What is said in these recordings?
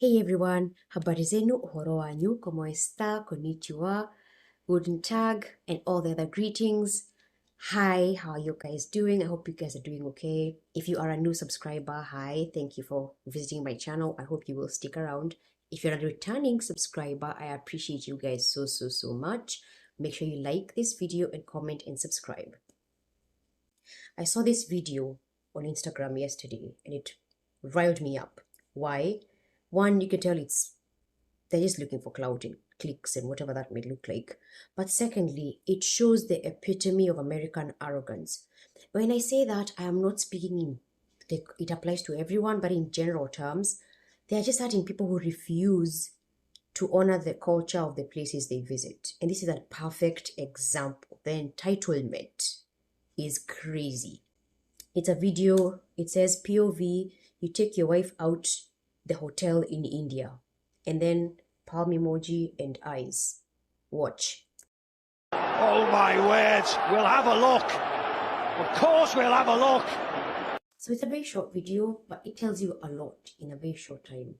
Hey everyone, habari zenu, uhoro wanyu, como esta, konnichiwa, guten tag, and all the other greetings. Hi, how are you guys doing? I hope you guys are doing okay. If you are a new subscriber, hi, thank you for visiting my channel. I hope you will stick around. If you're a returning subscriber, I appreciate you guys so much. Make sure you like this video and comment and subscribe. I saw this video on Instagram yesterday and it riled me up. Why? One, you can tell they're just looking for clout and clicks and whatever that may look like. But secondly, it shows the epitome of American arrogance. When I say that, I am not speaking in it applies to everyone, but in general terms, there are just certain people who refuse to honor the culture of the places they visit. And this is a perfect example. The entitlement is crazy. It's a video, it says POV, you take your wife out the hotel in India. And then palm emoji and eyes. Watch. Oh my word, we'll have a look. Of course we'll have a look. So it's a very short video, but it tells you a lot in a very short time.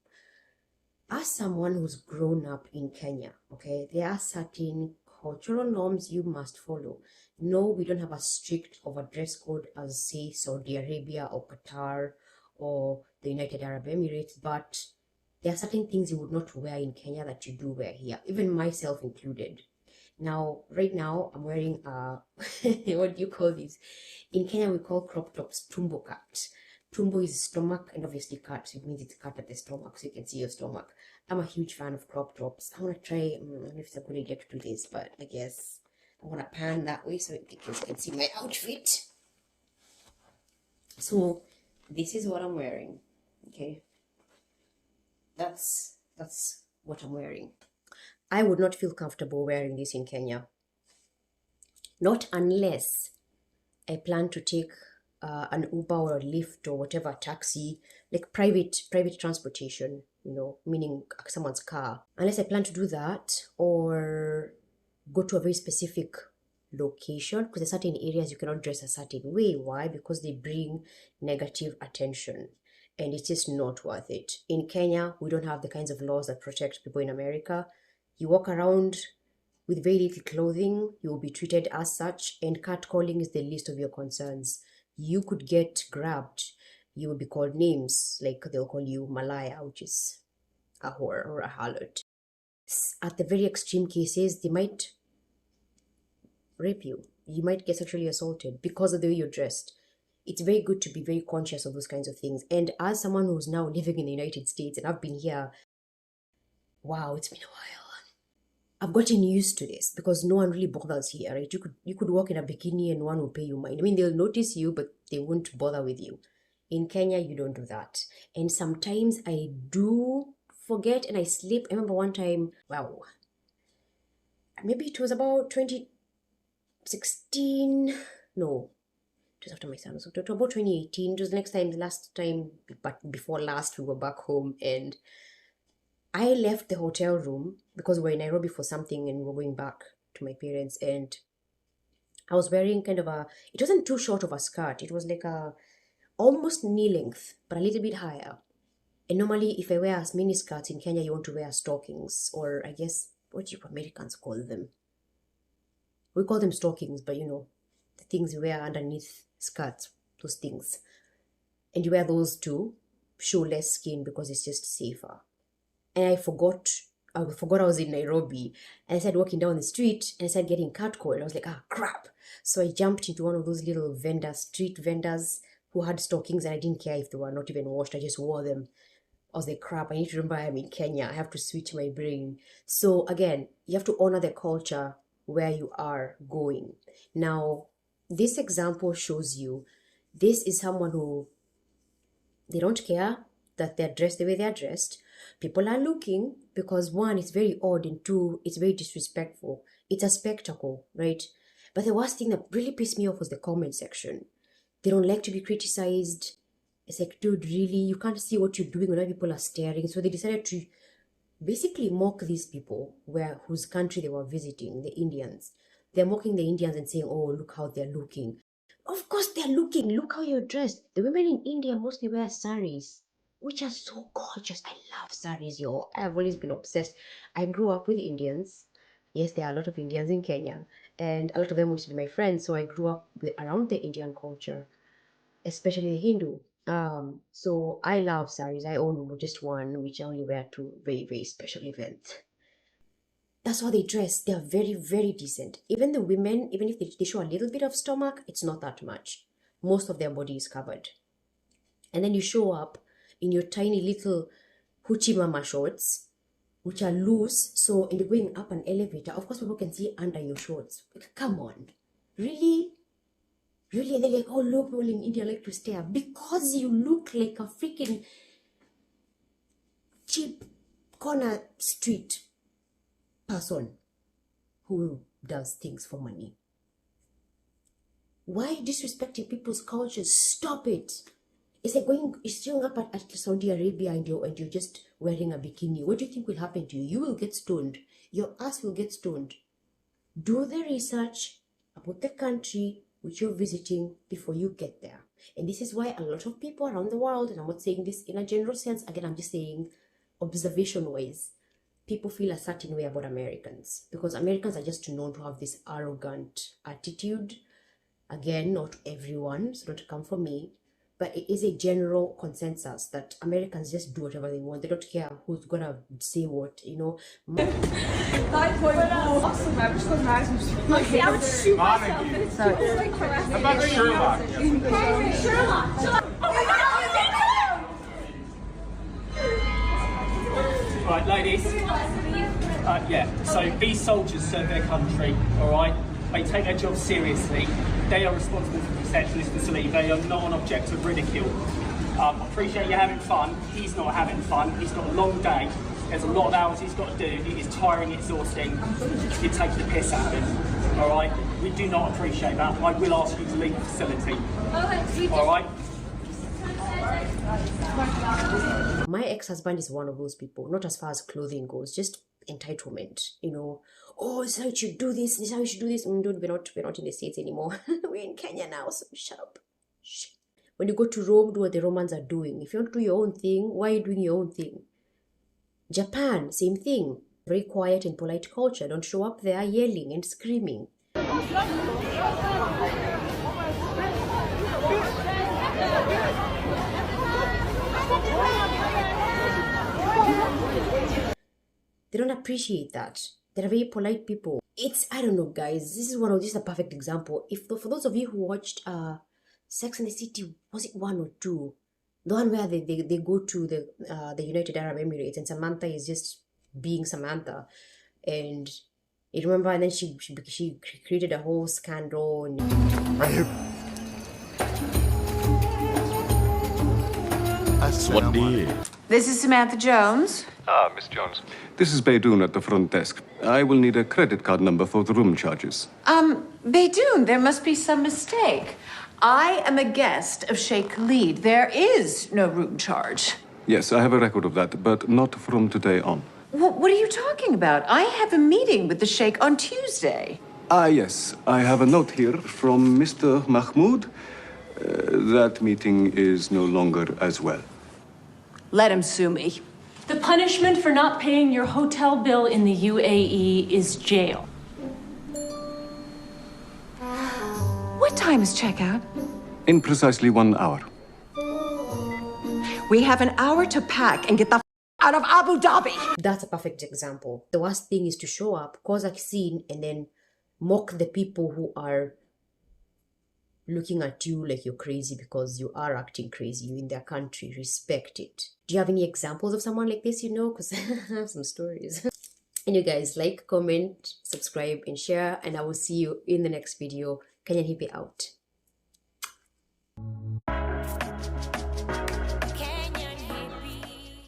As someone who's grown up in Kenya, okay, there are certain cultural norms you must follow. No, we don't have a strict dress code as, say, Saudi Arabia or Qatar or the United Arab Emirates, but there are certain things you would not wear in Kenya that you do wear here, even myself included. Now, right now, I'm wearing what do you call these? In Kenya, we call crop tops tumbo cut. Tumbo is stomach, and obviously cut, so it means it's cut at the stomach, so you can see your stomach. I'm a huge fan of crop tops. I want to try, I don't know if it's a good idea to do this, but I guess I want to pan that way so you can see my outfit. So, this is what I'm wearing, okay? That's what I'm wearing. I would not feel comfortable wearing this in Kenya. Not unless I plan to take an Uber or a Lyft or whatever taxi, like private transportation, meaning someone's car. Unless I plan to do that or go to a very specific location, because there's certain areas you cannot dress a certain way. Why? Because they bring negative attention. And it's just not worth it. In Kenya, we don't have the kinds of laws that protect people in America. You walk around with very little clothing, you will be treated as such, and catcalling is the least of your concerns. You could get grabbed. You will be called names, like they'll call you Malaya, which is a whore or a harlot. At the very extreme cases, they might rape you. You might get sexually assaulted because of the way you're dressed. It's very good to be very conscious of those kinds of things. And as someone who's now living in the United States, and I've been here, wow, it's been a while. I've gotten used to this because no one really bothers here, right? You could walk in a bikini and no one will pay you mind. I mean, they'll notice you, but they won't bother with you. In Kenya, you don't do that. And sometimes I do forget and I slip. I remember one time, wow, maybe it was about 2016. No, it was after my son. So it was about 2018. It was the last time, but before last, we were back home and I left the hotel room because we were in Nairobi for something and we were going back to my parents, and I was wearing it wasn't too short of a skirt. It was like almost knee length, but a little bit higher. And normally if I wear as mini skirts in Kenya, you want to wear stockings, or I guess, what do you Americans call them? We call them stockings, but the things you wear underneath skirts, those things. And you wear those to show less skin because it's just safer. And I forgot I was in Nairobi, and I started walking down the street and I started getting catcalled. I was like, crap. So I jumped into one of those little street vendors who had stockings, and I didn't care if they were not even washed. I just wore them. I was like, crap, I need to remember I'm in Kenya. I have to switch my brain. So again, you have to honor the culture where you are going. Now, this example shows you this is someone who, they don't care that they're dressed the way they're dressed. People are looking because one, it's very odd, and two, it's very disrespectful. It's a spectacle, right? But the worst thing that really pissed me off was the comment section. They don't like to be criticized. It's like, dude, really? You can't see what you're doing when other people are staring. So they decided to basically mock these people whose country they were visiting, the Indians. They're mocking the Indians and saying, oh, look how they're looking. Of course they're looking. Look how you're dressed. The women in India mostly wear saris. which are so gorgeous. I love saris, yo. I've always been obsessed. I grew up with Indians. Yes, there are a lot of Indians in Kenya, and a lot of them used to be my friends. So I grew up around the Indian culture, especially the Hindu. So I love saris. I own just one, which I only wear to very, very special events. That's how they dress. They are very, very decent. Even the women, even if they show a little bit of stomach, it's not that much. Most of their body is covered. And then you show up in your tiny little hoochie mama shorts, which are loose. So, and you're going up an elevator. Of course, people can see under your shorts. Come on. Really? Really? And they're like, oh, look, people in India like to stare. Because you look like a freaking cheap corner street person who does things for money. Why disrespecting people's cultures? Stop it. It's like showing up at Saudi Arabia and you're just wearing a bikini. What do you think will happen to you? You will get stoned. Your ass will get stoned. Do the research about the country which you're visiting before you get there. And this is why a lot of people around the world, and I'm not saying this in a general sense, again, I'm just saying observation-wise, people feel a certain way about Americans because Americans are just known to have this arrogant attitude. Again, not everyone, so don't come for me, but it is a general consensus that Americans just do whatever they want. They don't care who's gonna say what, you know. See, I would shoot myself, and it's super like harassing. How about Sherlock? Sherlock! Right, ladies. Yeah, so these soldiers serve their country, all right? They take their job seriously. They are responsible for protecting this facility. They are not an object of ridicule. I appreciate you having fun. He's not having fun. He's got a long day. There's a lot of hours he's got to do. It is tiring, exhausting. You take the piss out of him, all right? We do not appreciate that. I will ask you to leave the facility, all right? My ex-husband is one of those people, not as far as clothing goes, just entitlement, you know. Oh, this is how you should do this is how you should do this. Dude, we're not in the States anymore. We're in Kenya now, so shut up. Shh. When you go to Rome, do what the Romans are doing. If you don't do your own thing, why are you doing your own thing? Japan, same thing. Very quiet and polite culture. Don't show up there yelling and screaming. They don't appreciate that. They're very polite people. I don't know, guys. This is a perfect example. For those of you who watched Sex and the City, was it 1 or 2? The one where they go to the United Arab Emirates and Samantha is just being Samantha, and you remember, and then she created a whole scandal. And This is Samantha Jones. Ah, Miss Jones. This is Baidoon at the front desk. I will need a credit card number for the room charges. Baidoon, there must be some mistake. I am a guest of Sheikh Khalid. There is no room charge. Yes, I have a record of that, but not from today on. What are you talking about? I have a meeting with the Sheikh on Tuesday. Ah, yes. I have a note here from Mr. Mahmoud. That meeting is no longer as well. Let him sue me. The punishment for not paying your hotel bill in the UAE is jail. What time is checkout? In precisely 1 hour. We have an hour to pack and get the out of Abu Dhabi. That's a perfect example. The worst thing is to show up, cause a scene, and then mock the people who are looking at you like you're crazy because you are acting crazy. You're in their country. Respect it. Do you have any examples of someone like this, you know? Because I have some stories. And you guys, like, comment, subscribe, and share. And I will see you in the next video. Kenyan Hippie out.